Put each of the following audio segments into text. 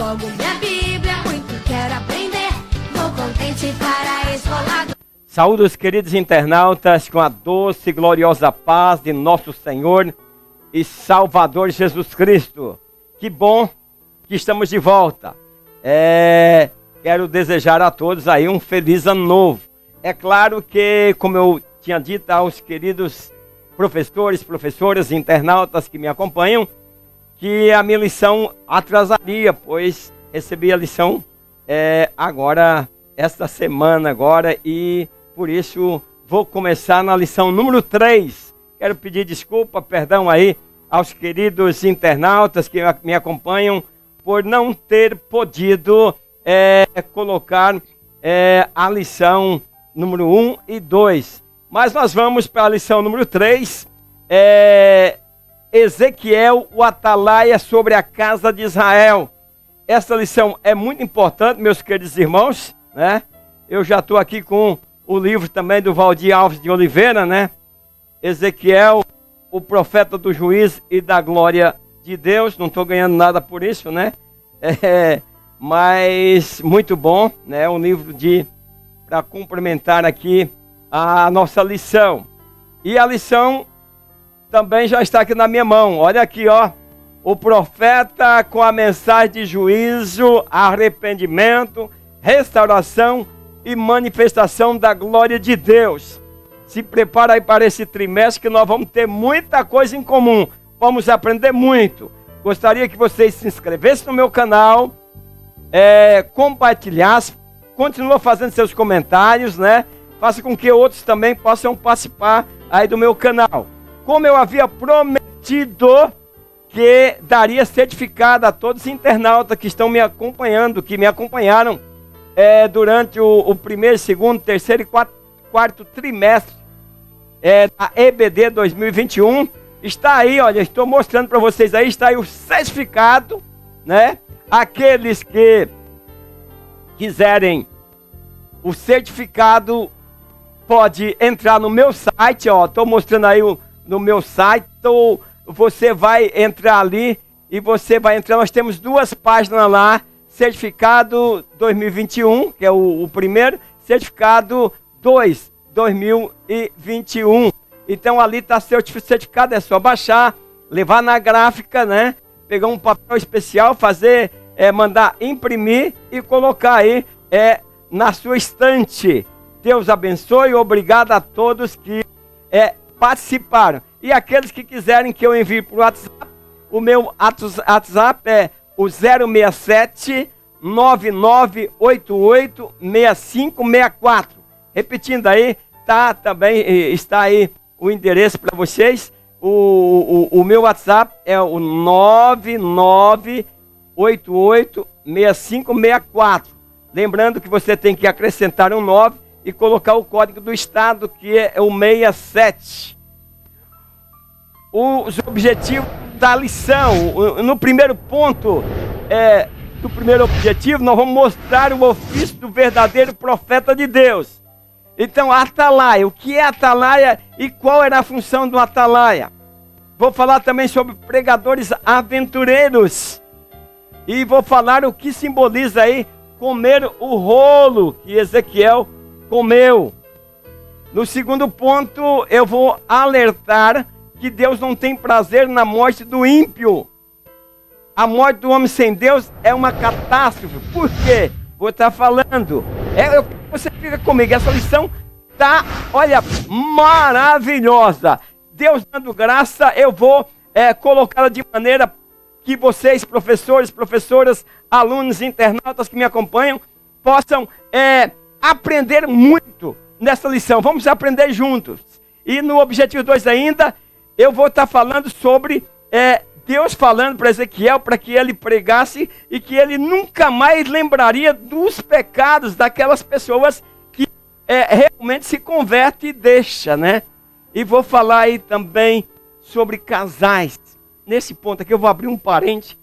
Tomo minha Bíblia, muito quero aprender. Vou contente para a escola. Saúde os queridos internautas com a doce e gloriosa paz de nosso Senhor e Salvador Jesus Cristo. Que bom que estamos de volta. Quero desejar a todos aí um feliz ano novo. É claro que, como eu tinha dito aos queridos professores, professoras, internautas que me acompanham, que a minha lição atrasaria, pois recebi a lição agora, esta semana agora, e por isso vou começar na lição número 3. Quero pedir desculpa, perdão aí aos queridos internautas que me acompanham por não ter podido colocar a lição número 1 e 2. Mas nós vamos para a lição número 3. Ezequiel, o atalaia sobre a casa de Israel. Essa lição é muito importante, meus queridos irmãos, né? Eu já estou aqui com o livro também do Valdir Alves de Oliveira, né? Ezequiel, o profeta do juízo e da glória de Deus. Não estou ganhando nada por isso, né? Mas muito bom, né? Um livro para complementar aqui a nossa lição. E a lição também já está aqui na minha mão. Olha aqui, ó. O profeta com a mensagem de juízo, arrependimento, restauração e manifestação da glória de Deus. Se prepara aí para esse trimestre que nós vamos ter muita coisa em comum. Vamos aprender muito. Gostaria que vocês se inscrevessem no meu canal, compartilhassem, continua fazendo seus comentários, né? Faça com que outros também possam participar aí do meu canal. Como eu havia prometido que daria certificado a todos os internautas que estão me acompanhando, que me acompanharam durante o primeiro, segundo, terceiro e quarto trimestre da EBD 2021. Está aí, olha, estou mostrando para vocês aí, está aí o certificado, né? Aqueles que quiserem o certificado, pode entrar no meu site, ó, estou mostrando aí no meu site, então você vai entrar ali e você vai entrar, nós temos 2 páginas lá, certificado 2021, que é o primeiro, certificado 2, 2021. Então ali está certificado, é só baixar, levar na gráfica, né? Pegar um papel especial, fazer, mandar imprimir e colocar aí na sua estante. Deus abençoe, obrigado a todos que participaram. E aqueles que quiserem que eu envie para o WhatsApp, o meu WhatsApp é o 067 9988 6564. Repetindo aí, também está aí o endereço para vocês. O meu WhatsApp é o 9988 6564. Lembrando que você tem que acrescentar um 9 e colocar o código do estado, que é o 67. Os objetivos da lição. No primeiro ponto do primeiro objetivo, nós vamos mostrar o ofício do verdadeiro profeta de Deus. Então, atalaia. O que é atalaia e qual era a função do atalaia? Vou falar também sobre pregadores aventureiros. E vou falar o que simboliza aí comer o rolo que Ezequiel comeu. No segundo ponto, eu vou alertar que Deus não tem prazer na morte do ímpio. A morte do homem sem Deus é uma catástrofe. Por quê? Vou estar falando. Você fica comigo. Essa lição tá, olha, maravilhosa. Deus dando graça, eu vou colocá-la de maneira que vocês, professores, professoras, alunos, internautas que me acompanham, possam aprender muito nessa lição. Vamos aprender juntos. E no objetivo 2 ainda, eu vou estar falando sobre Deus falando para Ezequiel para que ele pregasse e que ele nunca mais lembraria dos pecados daquelas pessoas que realmente se converte e deixa, né? E vou falar aí também sobre casais. Nesse ponto aqui eu vou abrir um parênteses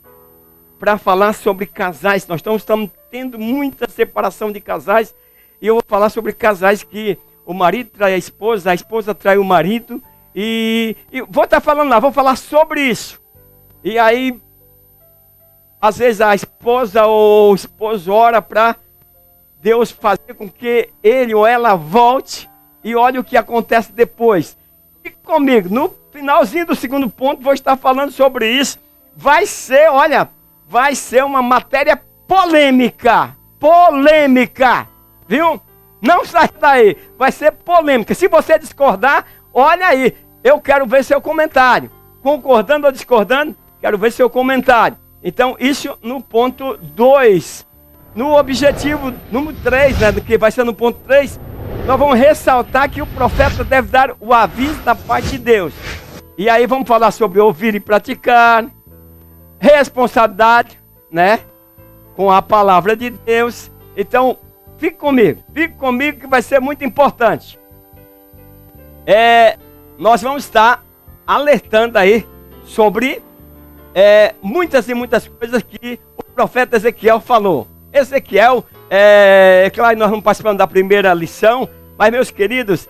para falar sobre casais. Nós estamos tendo muita separação de casais e eu vou falar sobre casais que o marido trai a esposa trai o marido e vou estar falando lá, vou falar sobre isso. E aí, às vezes a esposa ou o esposo ora para Deus fazer com que ele ou ela volte e olhe o que acontece depois. Fique comigo, no finalzinho do segundo ponto vou estar falando sobre isso. Vai ser uma matéria polêmica, viu? Não sai daí, vai ser polêmica. Se você discordar, olha aí, eu quero ver seu comentário. Concordando ou discordando, quero ver seu comentário. Então, isso no ponto 2. No objetivo número 3, né, que vai ser no ponto 3, nós vamos ressaltar que o profeta deve dar o aviso da parte de Deus. E aí vamos falar sobre ouvir e praticar, responsabilidade, né, com a palavra de Deus. Então, fique comigo que vai ser muito importante. Nós vamos estar alertando aí sobre muitas e muitas coisas que o profeta Ezequiel falou. Ezequiel, claro, nós não participamos da primeira lição, mas meus queridos,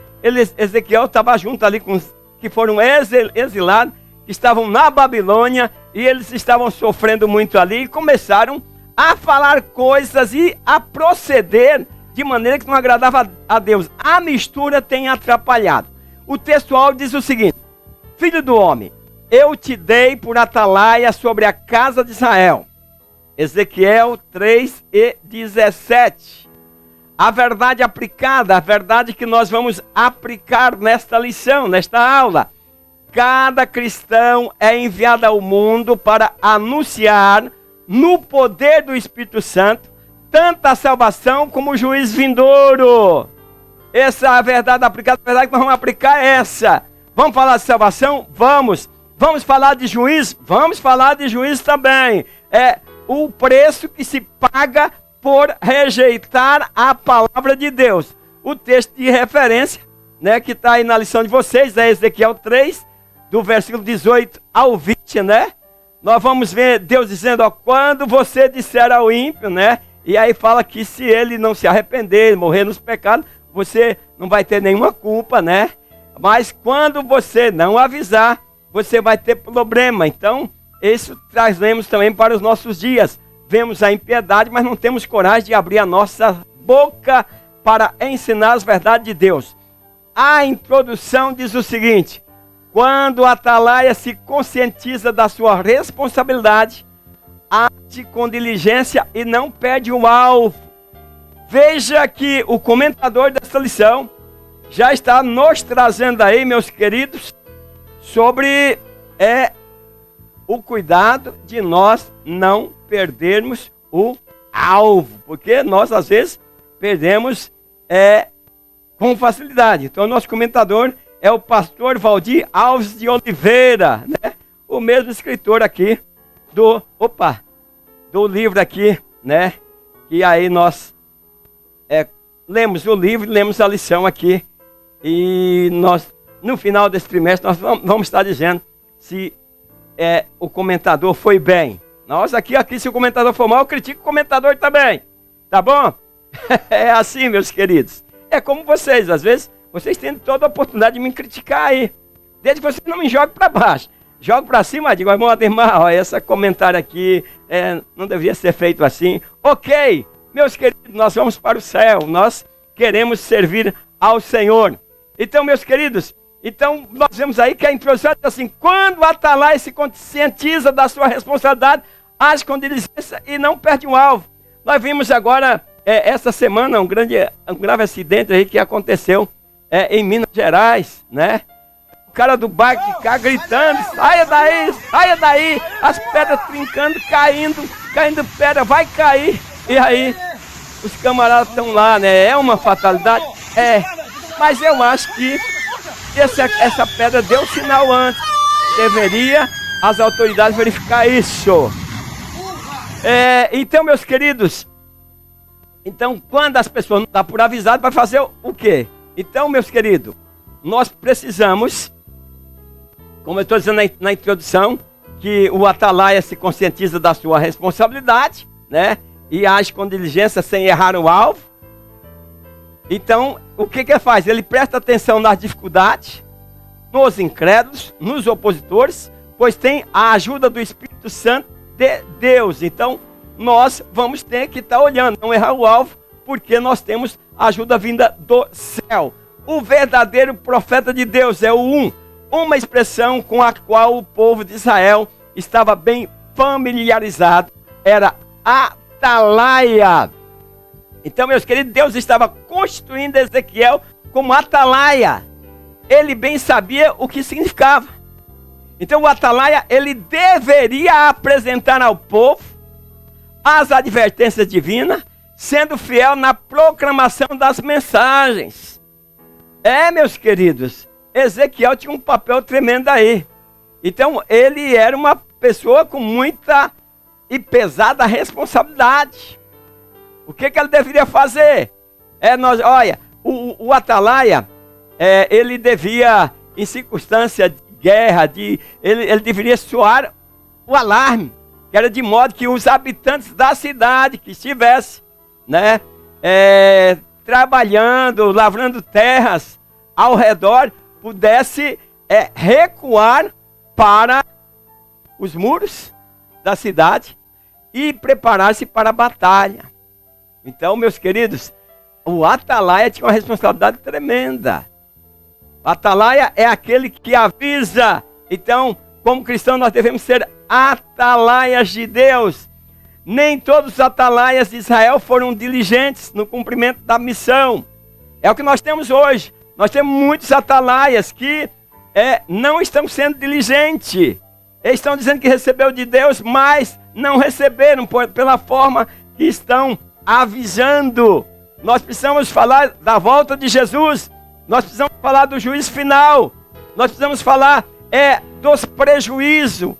Ezequiel estava junto ali com os que foram exilados, que estavam na Babilônia, e eles estavam sofrendo muito ali, e começaram a falar coisas e a proceder de maneira que não agradava a Deus. A mistura tem atrapalhado. O textual diz o seguinte: filho do homem, eu te dei por atalaia sobre a casa de Israel. Ezequiel 3:17. A verdade aplicada, a verdade que nós vamos aplicar nesta lição, nesta aula. Cada cristão é enviado ao mundo para anunciar, no poder do Espírito Santo, tanto a salvação como o juízo vindouro. Essa é a verdade aplicada, a verdade que nós vamos aplicar é essa. Vamos falar de salvação? Vamos. Vamos falar de juízo? Vamos falar de juízo também. É o preço que se paga por rejeitar a palavra de Deus. O texto de referência, né, que está aí na lição de vocês, é Ezequiel 3, do versículo 18 ao 20, né? Nós vamos ver Deus dizendo, ó, quando você disser ao ímpio, né? E aí fala que se ele não se arrepender, morrer nos pecados, você não vai ter nenhuma culpa, né? Mas quando você não avisar, você vai ter problema. Então, isso trazemos também para os nossos dias. Vemos a impiedade, mas não temos coragem de abrir a nossa boca para ensinar as verdades de Deus. A introdução diz o seguinte: quando o atalaia se conscientiza da sua responsabilidade, age com diligência e não perde o alvo. Veja que o comentador dessa lição já está nos trazendo aí, meus queridos, sobre o cuidado de nós não perdermos o alvo, porque nós às vezes perdemos com facilidade. Então, nosso comentador é o pastor Valdir Alves de Oliveira, né? O mesmo escritor aqui do livro aqui, né? E aí nós lemos o livro, lemos a lição aqui, e nós, no final desse trimestre, nós vamos estar dizendo se o comentador foi bem. Nós aqui, se o comentador for mal, eu critico o comentador também, tá bom? É assim, meus queridos. É como vocês, às vezes, vocês têm toda a oportunidade de me criticar aí, desde que vocês não me joguem para baixo. Jogo para cima, digo, irmão Ademar, ó, esse comentário aqui não deveria ser feito assim. Ok, meus queridos, nós vamos para o céu, nós queremos servir ao Senhor. Então, meus queridos, nós vemos aí que a introdução diz assim: quando o atalaia se conscientiza da sua responsabilidade, age com diligência e não perde o alvo. Nós vimos agora, essa semana, um grave acidente aí que aconteceu em Minas Gerais, né? O cara do bike de cá gritando, saia daí, as pedras trincando, caindo pedra, vai cair. E aí, os camaradas estão lá, né? É uma fatalidade? Mas eu acho que essa pedra deu sinal antes. Deveria as autoridades verificar isso. Então, meus queridos, quando as pessoas não estão por avisado, vai fazer o quê? Então, meus queridos, nós precisamos, como eu estou dizendo na introdução, que o atalaia se conscientiza da sua responsabilidade, né? E age com diligência sem errar o alvo. Então, o que ele faz? Ele presta atenção nas dificuldades, nos incrédulos, nos opositores, pois tem a ajuda do Espírito Santo de Deus. Então, nós vamos ter que estar olhando, não errar o alvo, porque nós temos ajuda vinda do céu. O verdadeiro profeta de Deus é uma expressão com a qual o povo de Israel estava bem familiarizado, era atalaia. Então, meus queridos, Deus estava constituindo Ezequiel como atalaia. Ele bem sabia o que significava. Então, o atalaia, ele deveria apresentar ao povo as advertências divinas, sendo fiel na proclamação das mensagens. Meus queridos, Ezequiel tinha um papel tremendo aí. Então, ele era uma pessoa com muita e pesada responsabilidade. O que ele deveria fazer? O atalaia, ele devia, em circunstância de guerra, ele deveria soar o alarme, que era de modo que os habitantes da cidade que estivessem, né, trabalhando, lavrando terras ao redor, pudesse recuar para os muros da cidade e preparar-se para a batalha. Então, meus queridos, o atalaia tinha uma responsabilidade tremenda. O atalaia é aquele que avisa. Então, como cristão, nós devemos ser atalaias de Deus. Nem todos os atalaias de Israel foram diligentes no cumprimento da missão. É o que nós temos hoje. Nós temos muitos atalaias que não estão sendo diligentes. Eles estão dizendo que recebeu de Deus, mas não receberam pela forma que estão avisando. Nós precisamos falar da volta de Jesus. Nós precisamos falar do juízo final. Nós precisamos falar dos prejuízos,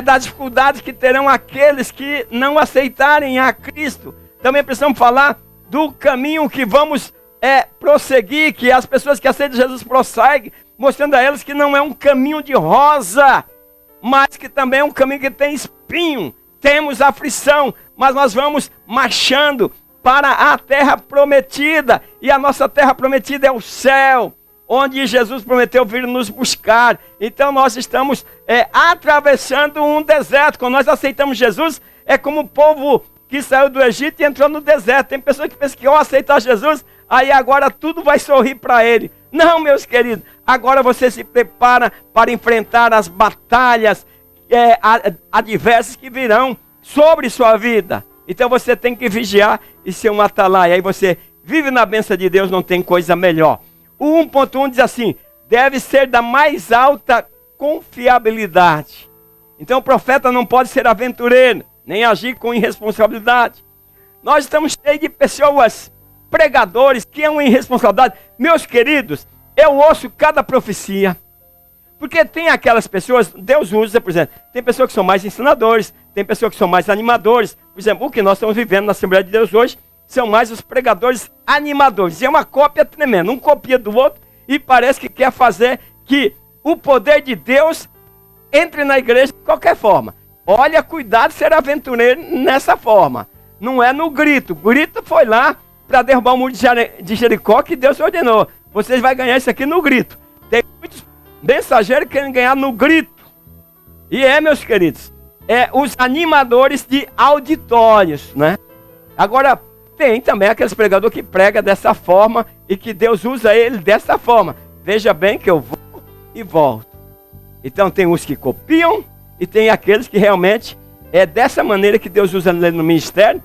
das dificuldades que terão aqueles que não aceitarem a Cristo. Também precisamos falar do caminho que vamos prosseguir, que as pessoas que aceitam Jesus prosseguem, mostrando a elas que não é um caminho de rosa, mas que também é um caminho que tem espinho. Temos aflição, mas nós vamos marchando para a terra prometida. E a nossa terra prometida é o céu, onde Jesus prometeu vir nos buscar. Então nós estamos atravessando um deserto. Quando nós aceitamos Jesus, é como o povo que saiu do Egito e entrou no deserto. Tem pessoas que pensam que ao aceitar Jesus, aí agora tudo vai sorrir para ele. Não, meus queridos, agora você se prepara para enfrentar as batalhas adversas que virão sobre sua vida. Então você tem que vigiar e ser um atalaia. Aí você vive na bênção de Deus, não tem coisa melhor. O 1.1 diz assim: deve ser da mais alta confiabilidade. Então o profeta não pode ser aventureiro, nem agir com irresponsabilidade. Nós estamos cheios de pessoas, pregadores, que é uma irresponsabilidade. Meus queridos, eu ouço cada profecia. Porque tem aquelas pessoas, Deus usa, por exemplo, tem pessoas que são mais ensinadores, tem pessoas que são mais animadores. Por exemplo, o que nós estamos vivendo na Assembleia de Deus hoje são mais os pregadores animadores. E é uma cópia tremenda, um copia do outro e parece que quer fazer que o poder de Deus entre na igreja de qualquer forma. Olha, cuidado de ser aventureiro nessa forma. Não é no grito. O grito foi lá para derrubar o muro de Jericó que Deus ordenou. Vocês vão ganhar isso aqui no grito. Tem muitos mensageiros que querem ganhar no grito. E meus queridos, os animadores de auditórios, né? Agora, tem também aqueles pregadores que pregam dessa forma e que Deus usa ele dessa forma. Veja bem que eu vou e volto. Então tem os que copiam e tem aqueles que realmente dessa maneira que Deus usa no ministério,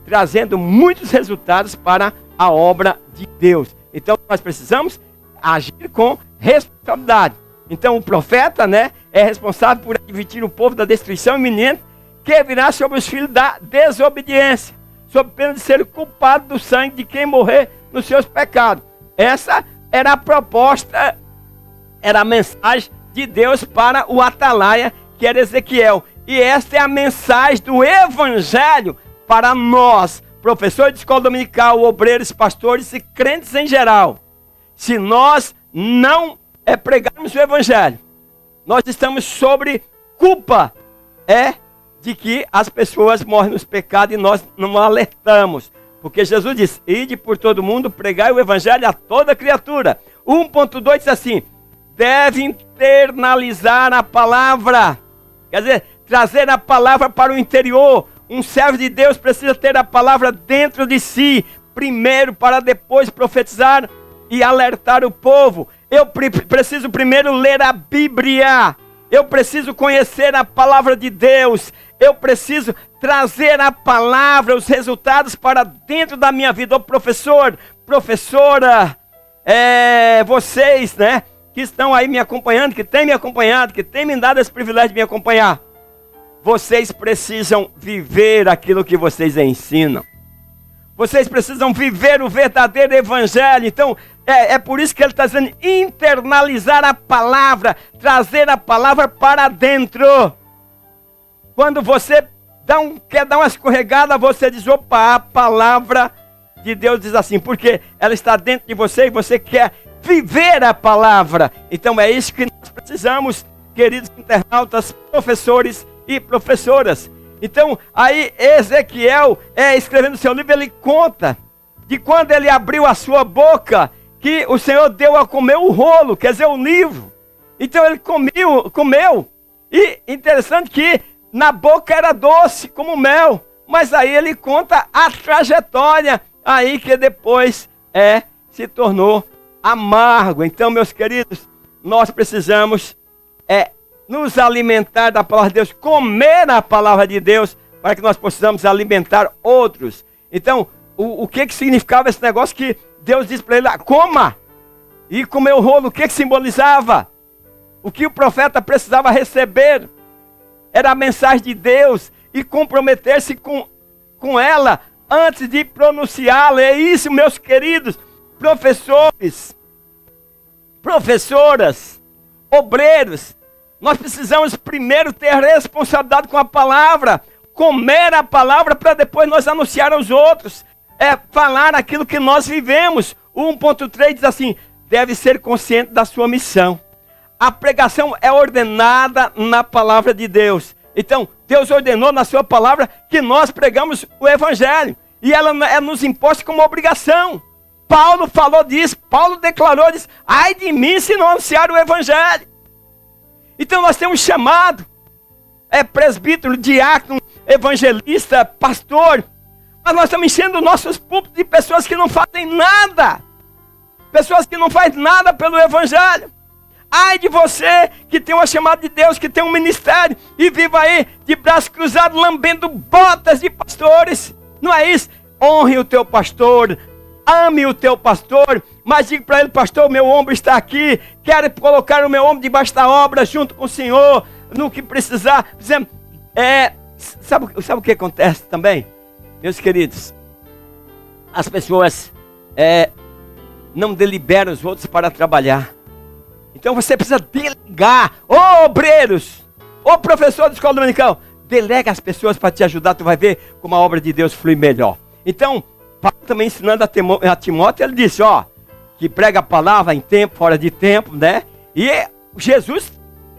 trazendo muitos resultados para a obra de Deus. Então nós precisamos agir com responsabilidade. Então o profeta, né, é responsável por advertir o povo da destruição iminente que virá sobre os filhos da desobediência, sob pena de ser culpado do sangue de quem morrer nos seus pecados. Essa era a proposta, era a mensagem de Deus para o atalaia, que era Ezequiel. E esta é a mensagem do evangelho para nós, professores de escola dominical, obreiros, pastores e crentes em geral. Se nós não pregarmos o evangelho, nós estamos sobre culpa de que as pessoas morrem nos pecados e nós não alertamos. Porque Jesus disse: ide por todo mundo, pregai o evangelho a toda criatura. 1.2 diz assim: deve internalizar a palavra. Quer dizer, trazer a palavra para o interior. Um servo de Deus precisa ter a palavra dentro de si, primeiro, para depois profetizar e alertar o povo. Eu preciso primeiro ler a Bíblia. Eu preciso conhecer a palavra de Deus. Eu preciso trazer a palavra, os resultados para dentro da minha vida. Ô professor, professora, vocês, né, que estão aí me acompanhando, que têm me acompanhado, que têm me dado esse privilégio de me acompanhar. Vocês precisam viver aquilo que vocês ensinam. Vocês precisam viver o verdadeiro evangelho. Então, é por isso que ele está dizendo internalizar a palavra, trazer a palavra para dentro. Quando você quer dar uma escorregada, você diz, opa, a palavra de Deus diz assim, porque ela está dentro de você e você quer viver a palavra. Então é isso que nós precisamos, queridos internautas, professores e professoras. Então, aí Ezequiel, escrevendo seu livro, ele conta de quando ele abriu a sua boca, que o Senhor deu a comer o rolo, quer dizer, o livro. Então ele comeu, e interessante que na boca era doce como mel, mas aí ele conta a trajetória, aí que depois se tornou amargo. Então, meus queridos, nós precisamos nos alimentar da palavra de Deus, comer a palavra de Deus, para que nós possamos alimentar outros. Então, o que significava esse negócio que Deus disse para ele, coma, e comer o rolo, o que simbolizava? O que o profeta precisava receber era a mensagem de Deus, e comprometer-se com ela, antes de pronunciá-la. É isso, meus queridos, professores, professoras, obreiros, nós precisamos primeiro ter responsabilidade com a palavra, comer a palavra para depois nós anunciar aos outros, falar aquilo que nós vivemos. O 1.3 diz assim, deve ser consciente da sua missão. A pregação é ordenada na palavra de Deus. Então, Deus ordenou na sua palavra que nós pregamos o evangelho, e ela é nos imposta como obrigação. Paulo falou disso, Paulo declarou disso, ai de mim se não anunciar o evangelho. Então nós temos chamado, presbítero, diácono, evangelista, pastor, mas nós estamos enchendo nossos púlpitos de pessoas que não fazem nada, pessoas que não fazem nada pelo evangelho. Ai de você que tem uma chamada de Deus, que tem um ministério e viva aí de braços cruzados, lambendo botas de pastores. Não é isso? Honre o teu pastor, ame o teu pastor, mas diga para ele, pastor, meu ombro está aqui, quero colocar o meu ombro debaixo da obra junto com o Senhor, no que precisar. Sabe o que acontece também, meus queridos? As pessoas não deliberam os outros para trabalhar. Então você precisa delegar. Ô obreiros, ô professor de escola dominical, delega as pessoas para te ajudar, tu vai ver como a obra de Deus flui melhor. Então, Paulo também ensinando a Timóteo, ele disse, que prega a palavra em tempo, fora de tempo, né? E Jesus,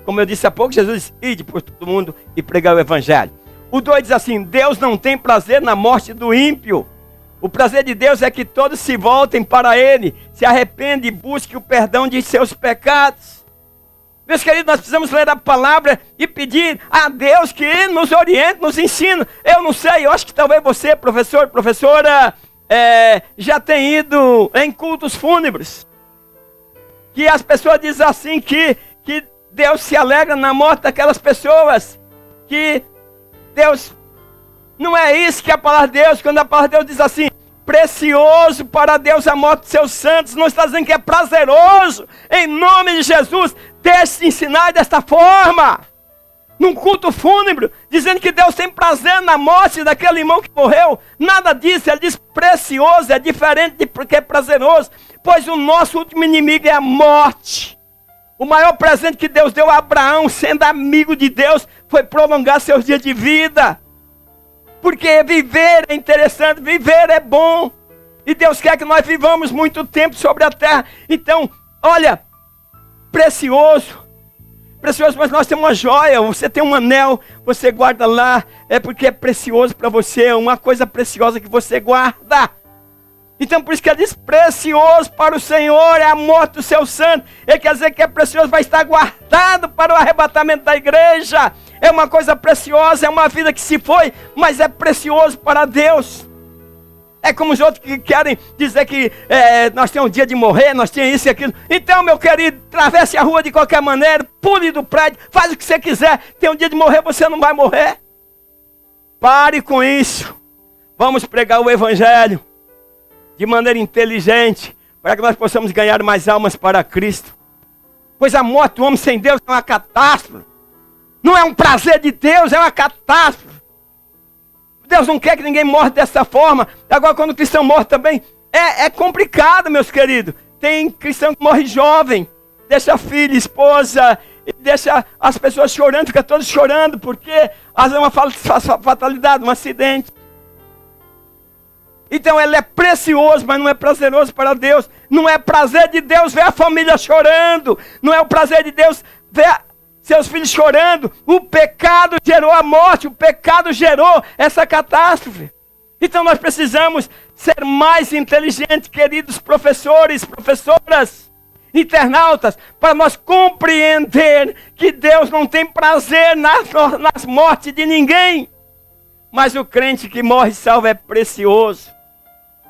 como eu disse há pouco, Jesus disse, ide por todo mundo e pregar o evangelho. O 2 diz assim, Deus não tem prazer na morte do ímpio. O prazer de Deus é que todos se voltem para Ele, se arrependem e busquem o perdão de seus pecados. Meus queridos, nós precisamos ler a palavra e pedir a Deus que nos oriente, nos ensine. Eu não sei, eu acho que talvez você, professor, professora, já tem ido em cultos fúnebres, que as pessoas dizem assim, que Deus se alegra na morte daquelas pessoas, que Deus, não é isso que a palavra de Deus, quando a palavra de Deus diz assim, precioso para Deus a morte de seus santos, não está dizendo que é prazeroso, em nome de Jesus, deixe-se ensinar desta forma, num culto fúnebre, dizendo que Deus tem prazer na morte daquele irmão que morreu. Nada disso, ele diz precioso, é diferente de porque é prazeroso, pois o nosso último inimigo é a morte. O maior presente que Deus deu a Abraão, sendo amigo de Deus, foi prolongar seus dias de vida. Porque viver é interessante, viver é bom, e Deus quer que nós vivamos muito tempo sobre a terra. Então, olha, precioso, mas nós temos uma joia, você tem um anel, você guarda lá, é porque é precioso para você, é uma coisa preciosa que você guarda. Então por isso que ele diz, precioso para o Senhor é a morte do seu santo. Ele quer dizer que é precioso, vai estar guardado para o arrebatamento da igreja. é uma coisa preciosa, é uma vida que se foi, mas é precioso para Deus. É como os outros que querem dizer que nós temos um dia de morrer, nós temos isso e aquilo. Então, meu querido, atravesse a rua de qualquer maneira, pule do prédio, faz o que você quiser. Tem um dia de morrer, você não vai morrer. Pare com isso. Vamos pregar o Evangelho de maneira inteligente, para que nós possamos ganhar mais almas para Cristo. Pois a morte do homem sem Deus é uma catástrofe. Não é um prazer de Deus, é uma catástrofe. Deus não quer que ninguém morra dessa forma. Agora, quando o cristão morre também, é complicado, meus queridos. Tem cristão que morre jovem, deixa filho, esposa, deixa as pessoas chorando, fica todos chorando, porque às vezes é uma fatalidade, um acidente. Então ele é precioso, mas não é prazeroso para Deus. Não é prazer de Deus ver a família chorando. Não é o prazer de Deus ver seus filhos chorando. O pecado gerou a morte, o pecado gerou essa catástrofe. Então nós precisamos ser mais inteligentes, queridos professores, professoras, internautas, para nós compreender que Deus não tem prazer nas mortes de ninguém. Mas o crente que morre salvo é precioso.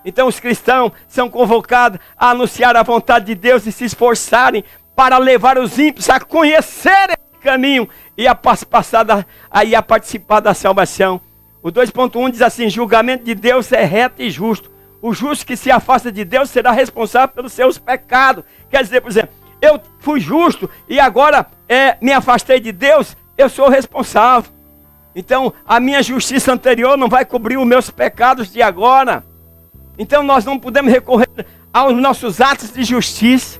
Então os cristãos são convocados a anunciar a vontade de Deus e se esforçarem para levar os ímpios a conhecer esse caminho e a participar da salvação. O 2.1 diz assim: julgamento de Deus é reto e justo. O justo que se afasta de Deus será responsável pelos seus pecados. Quer dizer, por exemplo, eu fui justo e agora me afastei de Deus, eu sou responsável. Então a minha justiça anterior não vai cobrir os meus pecados de agora. Então nós não podemos recorrer aos nossos atos de justiça,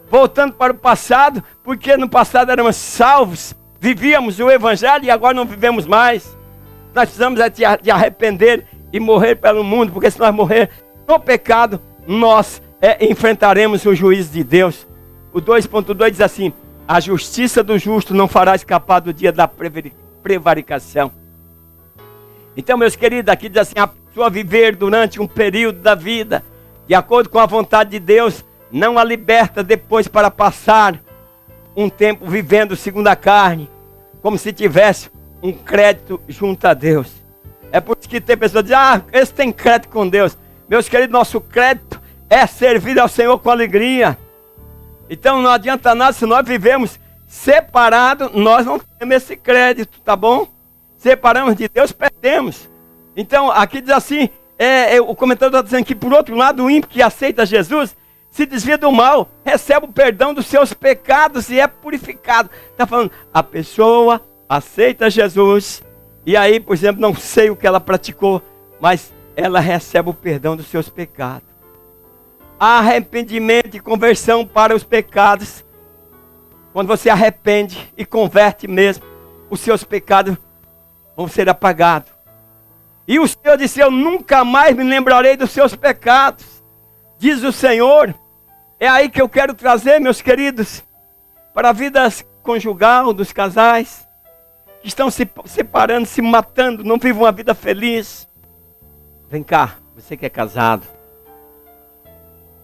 voltando para o passado, porque no passado éramos salvos, vivíamos o Evangelho e agora não vivemos mais. Nós precisamos de arrepender e morrer pelo mundo, porque se nós morrer no pecado, nós enfrentaremos o juízo de Deus. O 2.2 diz assim: a justiça do justo não fará escapar do dia da prevaricação. Então, meus queridos, aqui diz assim: a pessoa viver durante um período da vida, de acordo com a vontade de Deus, não a liberta depois para passar um tempo vivendo segundo a carne, como se tivesse um crédito junto a Deus. É por isso que tem pessoas que dizem: esse tem crédito com Deus. Meus queridos, nosso crédito é servir ao Senhor com alegria. Então não adianta nada se nós vivemos separados, nós não temos esse crédito, tá bom? Separamos de Deus, perdemos. Então aqui diz assim, o comentador está dizendo que por outro lado, o ímpio que aceita Jesus, se desvia do mal, recebe o perdão dos seus pecados e é purificado. Está falando, a pessoa aceita Jesus, e aí, por exemplo, não sei o que ela praticou, mas ela recebe o perdão dos seus pecados. Arrependimento e conversão para os pecados. Quando você arrepende e converte mesmo, os seus pecados vão ser apagados. E o Senhor disse: eu nunca mais me lembrarei dos seus pecados, diz o Senhor. É aí que eu quero trazer, meus queridos, para a vida conjugal dos casais que estão se separando, se matando, não vivem uma vida feliz. Vem cá, você que é casado,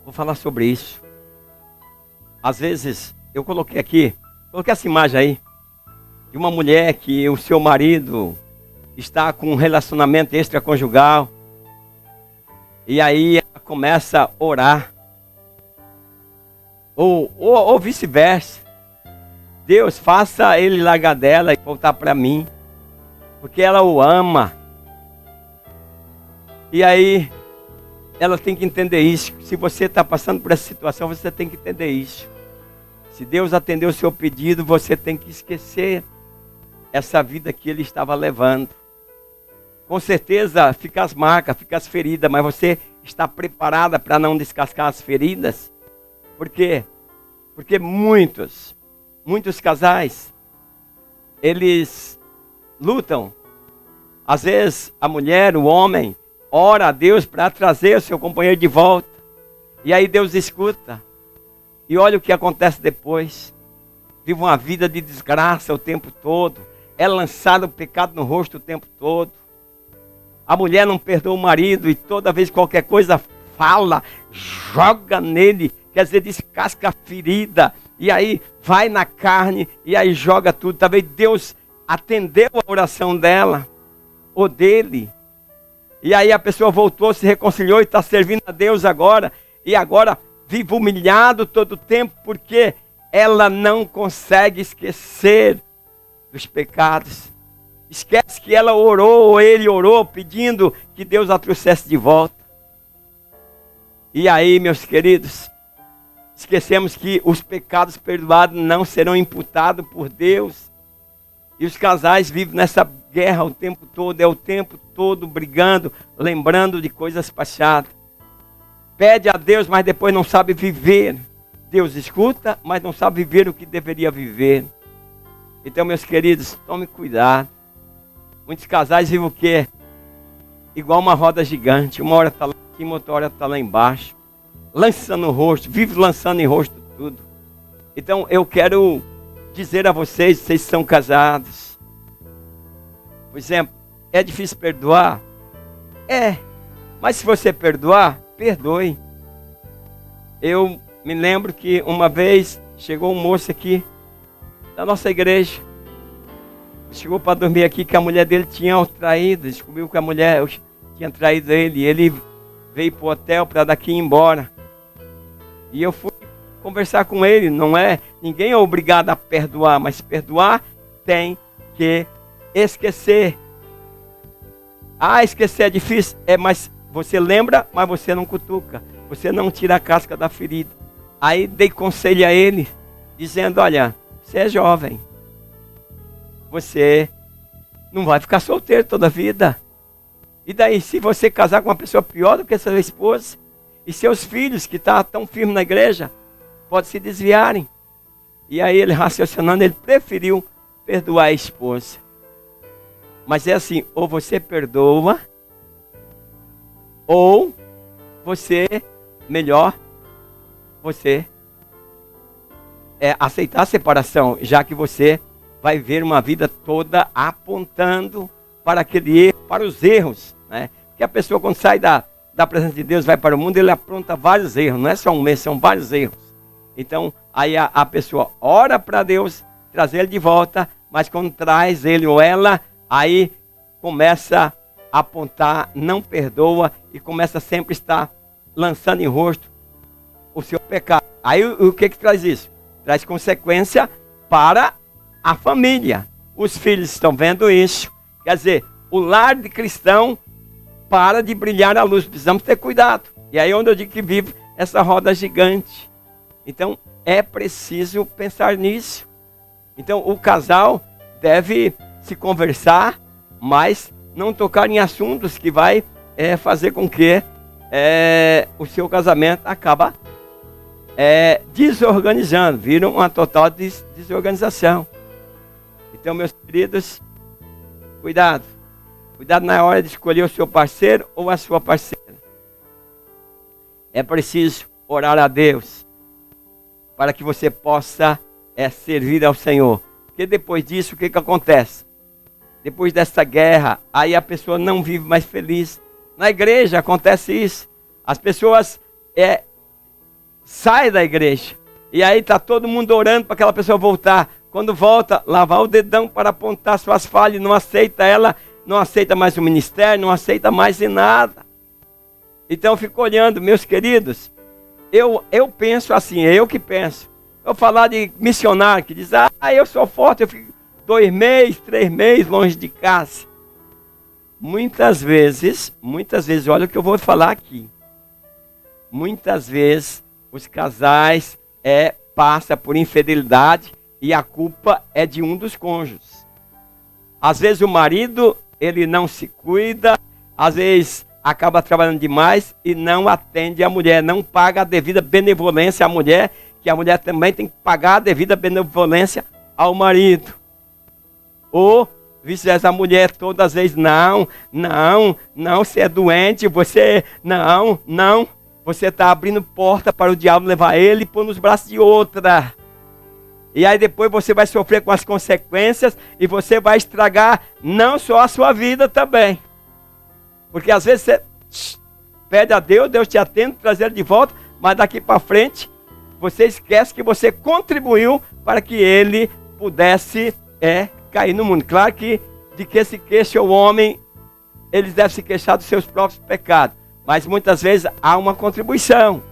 vou falar sobre isso. Às vezes, eu coloquei essa imagem aí, de uma mulher que o seu marido está com um relacionamento extraconjugal, e aí ela começa a orar, ou vice-versa. Deus, faça ele largar dela e voltar para mim, porque ela o ama. E aí, ela tem que entender isso. Se você está passando por essa situação, você tem que entender isso. Se Deus atendeu o seu pedido, você tem que esquecer essa vida que ele estava levando. Com certeza fica as marcas, fica as feridas, mas você está preparada para não descascar as feridas? Por quê? Porque muitos casais, eles lutam. Às vezes a mulher, o homem, ora a Deus para trazer o seu companheiro de volta. E aí Deus escuta. E olha o que acontece depois. Vive uma vida de desgraça o tempo todo. É lançado o pecado no rosto o tempo todo. A mulher não perdoa o marido e toda vez qualquer coisa fala, joga nele, quer dizer, descasca a ferida. E aí vai na carne e aí joga tudo. Talvez Deus atendeu a oração dela ou dele. E aí a pessoa voltou, se reconciliou e está servindo a Deus agora. E agora vive humilhado todo o tempo porque ela não consegue esquecer dos pecados. Esquece que ela orou, ou ele orou, pedindo que Deus a trouxesse de volta. E aí, meus queridos, esquecemos que os pecados perdoados não serão imputados por Deus. E os casais vivem nessa guerra o tempo todo, é o tempo todo brigando, lembrando de coisas passadas. Pede a Deus, mas depois não sabe viver. Deus escuta, mas não sabe viver o que deveria viver. Então, meus queridos, tome cuidado. Muitos casais vivem o quê? Igual uma roda gigante. Uma hora está lá em cima, outra hora está lá embaixo. Lança no rosto, vive lançando em rosto tudo. Então, eu quero dizer a vocês, vocês são casados. Por exemplo, é difícil perdoar? É. Mas se você perdoar, perdoe. Eu me lembro que uma vez chegou um moço aqui da nossa igreja. Chegou para dormir aqui que a mulher dele tinha o traído. Descobriu que a mulher tinha traído ele. E ele veio para o hotel para daqui ir embora. E eu fui conversar com ele. Ninguém é obrigado a perdoar, mas perdoar tem que esquecer. Ah, esquecer é difícil? É, mas você lembra, mas você não cutuca. Você não tira a casca da ferida. Aí dei conselho a ele, dizendo, olha, você é jovem. Você não vai ficar solteiro toda a vida. E daí, se você casar com uma pessoa pior do que sua esposa, e seus filhos que estão tão firmes na igreja, podem se desviarem. E aí ele raciocinando, ele preferiu perdoar a esposa. Mas é assim, ou você perdoa, ou você, melhor, você aceitar a separação, já que você vai ver uma vida toda apontando para aquele erro, para os erros, né? Porque a pessoa quando sai da presença de Deus, vai para o mundo, ele apronta vários erros, não é só um mês, são vários erros. Então, aí a pessoa ora para Deus trazer ele de volta, mas quando traz ele ou ela, aí começa a apontar, não perdoa e começa sempre a estar lançando em rosto o seu pecado. Aí o que traz isso? Traz consequência para a família. Os filhos estão vendo isso. Quer dizer, o lar de cristão para de brilhar a luz. Precisamos ter cuidado. E aí é onde eu digo que vive essa roda gigante. Então é preciso pensar nisso. Então o casal deve se conversar, mas não tocar em assuntos que vai fazer com que o seu casamento acaba desorganizando, vira uma total desorganização. Então, meus queridos, cuidado. Cuidado na hora de escolher o seu parceiro ou a sua parceira. É preciso orar a Deus para que você possa servir ao Senhor. Porque depois disso, o que acontece? Depois dessa guerra, aí a pessoa não vive mais feliz. Na igreja acontece isso. As pessoas saem da igreja. E aí está todo mundo orando para aquela pessoa voltar. Quando volta, lavar o dedão para apontar suas falhas. Não aceita ela, não aceita mais o ministério, não aceita mais em nada. Então eu fico olhando, meus queridos. Eu penso assim, é eu que penso. Eu falar de missionário que diz, eu sou forte, eu fico 2 meses, 3 meses longe de casa. Muitas vezes, olha o que eu vou falar aqui. Muitas vezes os casais passam por infidelidade e a culpa é de um dos cônjuges. Às vezes o marido, ele não se cuida, às vezes acaba trabalhando demais e não atende a mulher, não paga a devida benevolência à mulher, que a mulher também tem que pagar a devida benevolência ao marido. Ou vice-versa, a mulher todas as vezes, não, você é doente, você está abrindo porta para o diabo levar ele e pôr nos braços de outra. E aí depois você vai sofrer com as consequências e você vai estragar não só a sua vida também. Porque às vezes você pede a Deus, Deus te atende, traz ele de volta, mas daqui para frente você esquece que você contribuiu para que ele pudesse cair no mundo. Claro que de que se queixa o homem, eles devem se queixar dos seus próprios pecados. Mas muitas vezes há uma contribuição.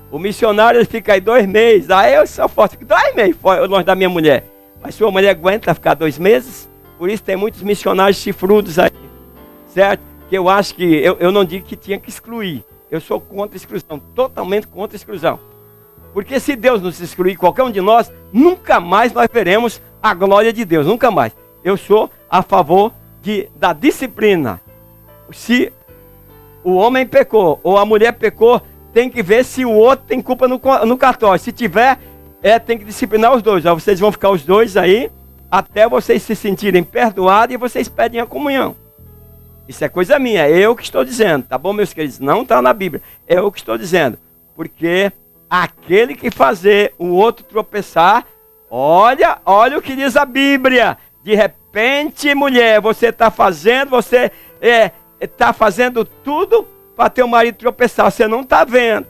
O missionário ele fica aí 2 meses. Aí eu sou forte, fico 2 meses longe da minha mulher. Mas sua mulher aguenta ficar 2 meses? Por isso tem muitos missionários chifrudos aí. Certo? Que eu acho que, eu não digo que tinha que excluir. Eu sou contra a exclusão, totalmente contra a exclusão. Porque se Deus nos excluir, qualquer um de nós, nunca mais nós veremos a glória de Deus, nunca mais. Eu sou a favor da disciplina. Se o homem pecou ou a mulher pecou, tem que ver se o outro tem culpa no cartório. Se tiver, tem que disciplinar os dois. Vocês vão ficar os dois aí, até vocês se sentirem perdoados e vocês pedem a comunhão. Isso é coisa minha, é eu que estou dizendo, tá bom, meus queridos? Não está na Bíblia, é eu que estou dizendo. Porque aquele que fazer o outro tropeçar, olha o que diz a Bíblia. De repente, mulher, você está fazendo tudo para teu marido tropeçar, você não está vendo.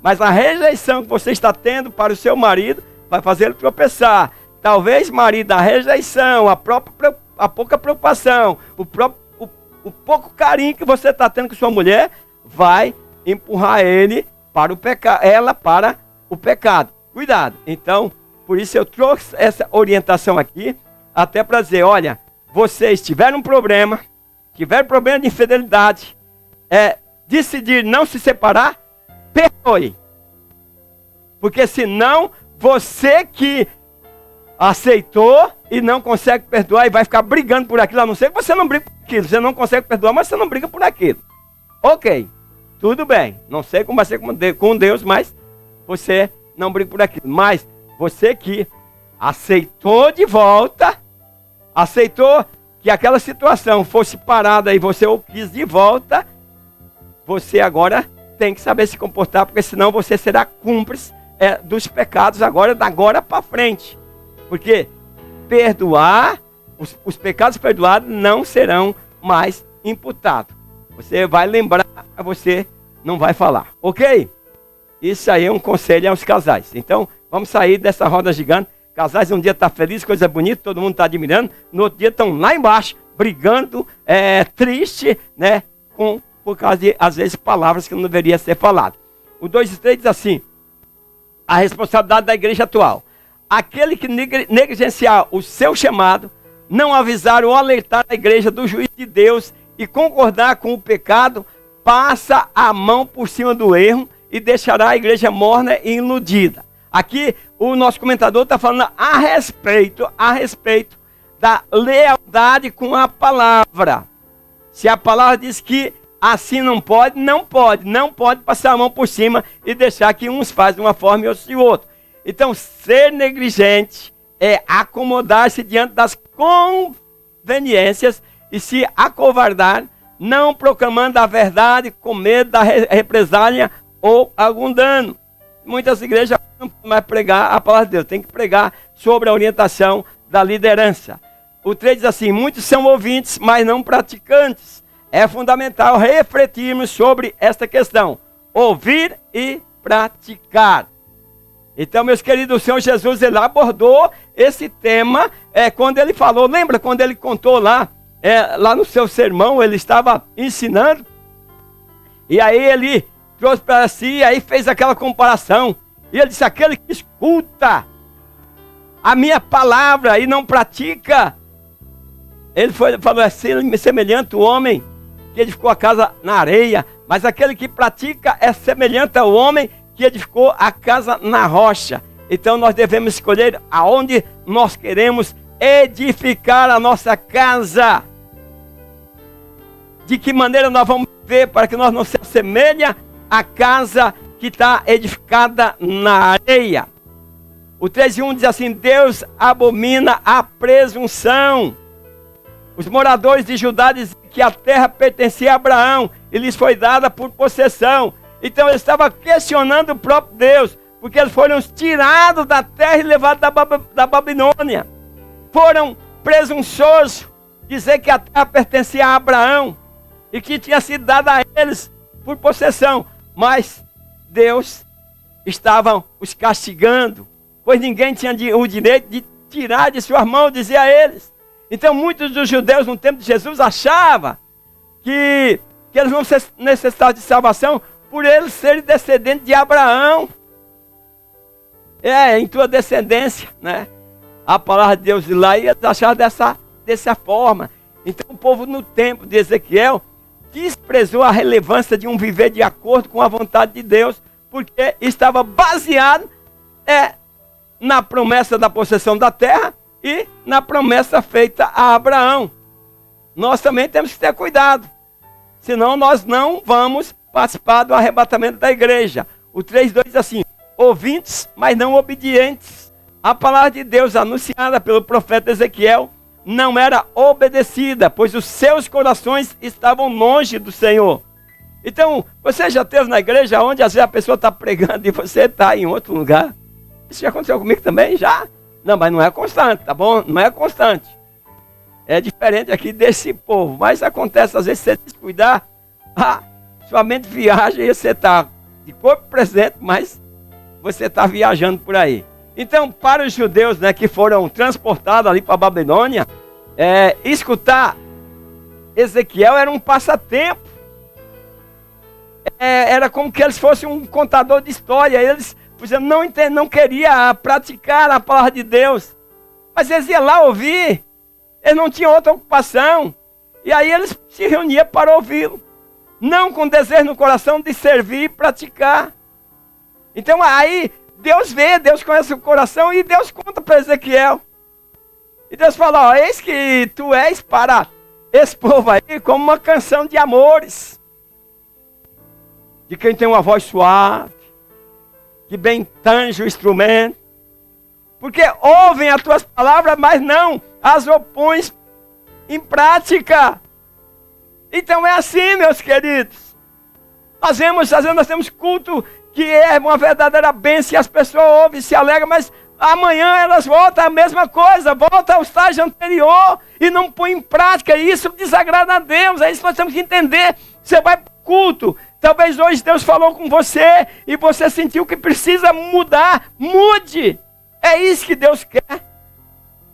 Mas a rejeição que você está tendo para o seu marido vai fazer ele tropeçar. Talvez, marido, a rejeição, a pouca preocupação, o pouco carinho que você está tendo com sua mulher vai empurrar ele para o pecado, ela para o pecado. Cuidado. Então, por isso eu trouxe essa orientação aqui, até para dizer, olha, vocês tiveram um problema, de infidelidade, decidir não se separar, perdoe. Porque senão, você que aceitou e não consegue perdoar e vai ficar brigando por aquilo, a não ser que você não brigue por aquilo, você não consegue perdoar, mas você não briga por aquilo. Ok, tudo bem, não sei como vai ser com Deus, mas você não briga por aquilo. Mas você que aceitou de volta, aceitou que aquela situação fosse parada e você o quis de volta, você agora tem que saber se comportar, porque senão você será cúmplice dos pecados da agora para frente. Porque perdoar, os pecados perdoados não serão mais imputados. Você vai lembrar, você não vai falar. Ok? Isso aí é um conselho aos casais. Então, vamos sair dessa roda gigante. Casais um dia estão felizes, coisa bonita, todo mundo está admirando. No outro dia estão lá embaixo, brigando, triste, né? Por causa de, às vezes, palavras que não deveriam ser faladas. O 2:3 diz assim, a responsabilidade da igreja atual. Aquele que negligenciar o seu chamado, não avisar ou alertar a igreja do juízo de Deus e concordar com o pecado, passa a mão por cima do erro e deixará a igreja morna e iludida. Aqui o nosso comentador está falando a respeito da lealdade com a palavra. Se a palavra diz que assim não pode passar a mão por cima e deixar que uns fazem de uma forma e outros de outra. Então, ser negligente é acomodar-se diante das conveniências e se acovardar, não proclamando a verdade com medo da represália ou algum dano. Muitas igrejas não podem mais pregar a palavra de Deus, tem que pregar sobre a orientação da liderança. O 3 diz assim, muitos são ouvintes, mas não praticantes. É fundamental refletirmos sobre esta questão, ouvir e praticar. Então, meus queridos, o Senhor Jesus, ele abordou esse tema quando ele falou, lembra quando ele contou lá no seu sermão, ele estava ensinando, e aí ele trouxe para si, e aí fez aquela comparação, e ele disse, aquele que escuta a minha palavra e não pratica, ele falou, semelhante ao homem que edificou a casa na areia, mas aquele que pratica é semelhante ao homem que edificou a casa na rocha. Então nós devemos escolher aonde nós queremos edificar a nossa casa. De que maneira nós vamos viver para que nós não se assemelhe à casa que está edificada na areia. O 3:1 diz assim, Deus abomina a presunção. Os moradores de Judá diziam que a terra pertencia a Abraão e lhes foi dada por possessão. Então ele estava questionando o próprio Deus, porque eles foram tirados da terra e levados da Babilônia. Foram presunçosos, dizer que a terra pertencia a Abraão e que tinha sido dada a eles por possessão. Mas Deus estava os castigando, pois ninguém tinha o direito de tirar de suas mãos, dizia a eles. Então muitos dos judeus no tempo de Jesus achavam que eles não necessitavam de salvação por eles serem descendentes de Abraão. Em tua descendência, né? A palavra de Deus de lá, e eles achavam dessa forma. Então o povo no tempo de Ezequiel desprezou a relevância de um viver de acordo com a vontade de Deus, porque estava baseado na promessa da possessão da terra e na promessa feita a Abraão. Nós também temos que ter cuidado, senão nós não vamos participar do arrebatamento da igreja. O 3:2 diz assim: ouvintes, mas não obedientes. A palavra de Deus anunciada pelo profeta Ezequiel não era obedecida, pois os seus corações estavam longe do Senhor. Então, você já esteve na igreja onde às vezes a pessoa está pregando e você está em outro lugar? Isso já aconteceu comigo também, já? Não, mas não é constante, tá bom? Não é constante. É diferente aqui desse povo, mas acontece às vezes você descuidar, sua mente viaja e você está de corpo presente, mas você está viajando por aí. Então, para os judeus, né, que foram transportados ali para a Babilônia, escutar Ezequiel era um passatempo. Era como que eles fossem um contador de história. Eles não queriam praticar a palavra de Deus, mas eles iam lá ouvir. Eles não tinham outra ocupação. E aí eles se reuniam para ouvi-lo, não com desejo no coração de servir e praticar. Então aí Deus vê, Deus conhece o coração e Deus conta para Ezequiel. E Deus fala: eis que tu és para esse povo aí como uma canção de amores, de quem tem uma voz suave, que bem tange o instrumento, porque ouvem as tuas palavras, mas não as opões em prática. Então é assim, meus queridos. Às vezes nós temos culto que é uma verdadeira bênção e as pessoas ouvem e se alegram, mas amanhã elas voltam a mesma coisa, voltam ao estágio anterior e não põem em prática, e isso desagrada a Deus. É isso que nós temos que entender. Você vai para o culto, talvez hoje Deus falou com você e você sentiu que precisa mudar, mude. É isso que Deus quer.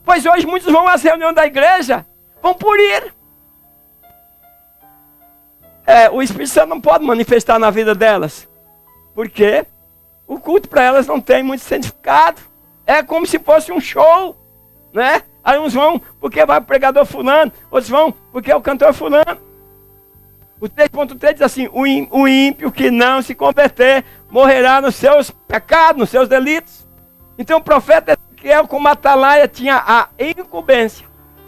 Pois hoje muitos vão às reuniões da igreja, vão por ir. O Espírito Santo não pode manifestar na vida delas, porque o culto para elas não tem muito significado. É como se fosse um show, né? Aí uns vão porque vai o pregador fulano, outros vão porque é o cantor fulano. O 3.3 diz assim: o ímpio que não se converter morrerá nos seus pecados, nos seus delitos. Então o profeta Ezequiel, como atalaia, tinha a incumbência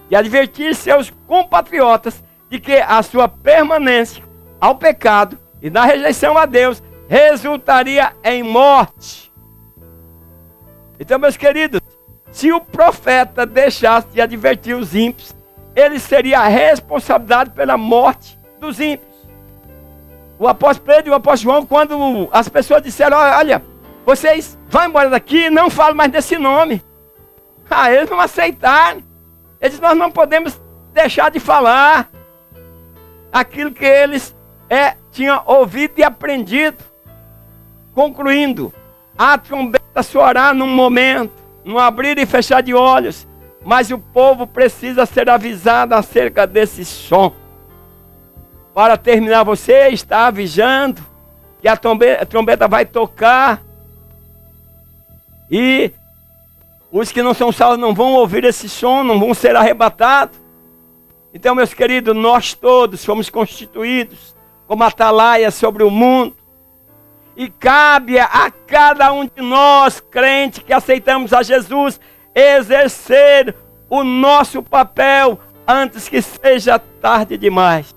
de advertir seus compatriotas de que a sua permanência ao pecado e na rejeição a Deus resultaria em morte. Então, meus queridos, se o profeta deixasse de advertir os ímpios, ele seria responsabilizado pela morte dos ímpios. O apóstolo Pedro e o apóstolo João, quando as pessoas disseram: olha, vocês vão embora daqui, não falem mais desse nome. Eles não aceitaram. Eles: nós não podemos deixar de falar aquilo que eles tinham ouvido e aprendido. Concluindo, a trombeta soará num momento, num abrir e fechar de olhos, mas o povo precisa ser avisado acerca desse som. Para terminar, você está avisando que a trombeta vai tocar, e os que não são salvos não vão ouvir esse som, não vão ser arrebatados. Então, meus queridos, nós todos fomos constituídos como atalaia sobre o mundo, e cabe a cada um de nós, crente, que aceitamos a Jesus, exercer o nosso papel antes que seja tarde demais.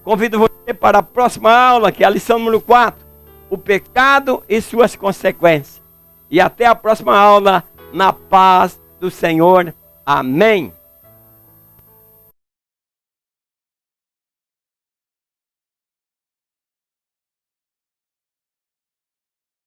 Convido você para a próxima aula, que é a lição número 4, o pecado e suas consequências. E até a próxima aula, na paz do Senhor. Amém.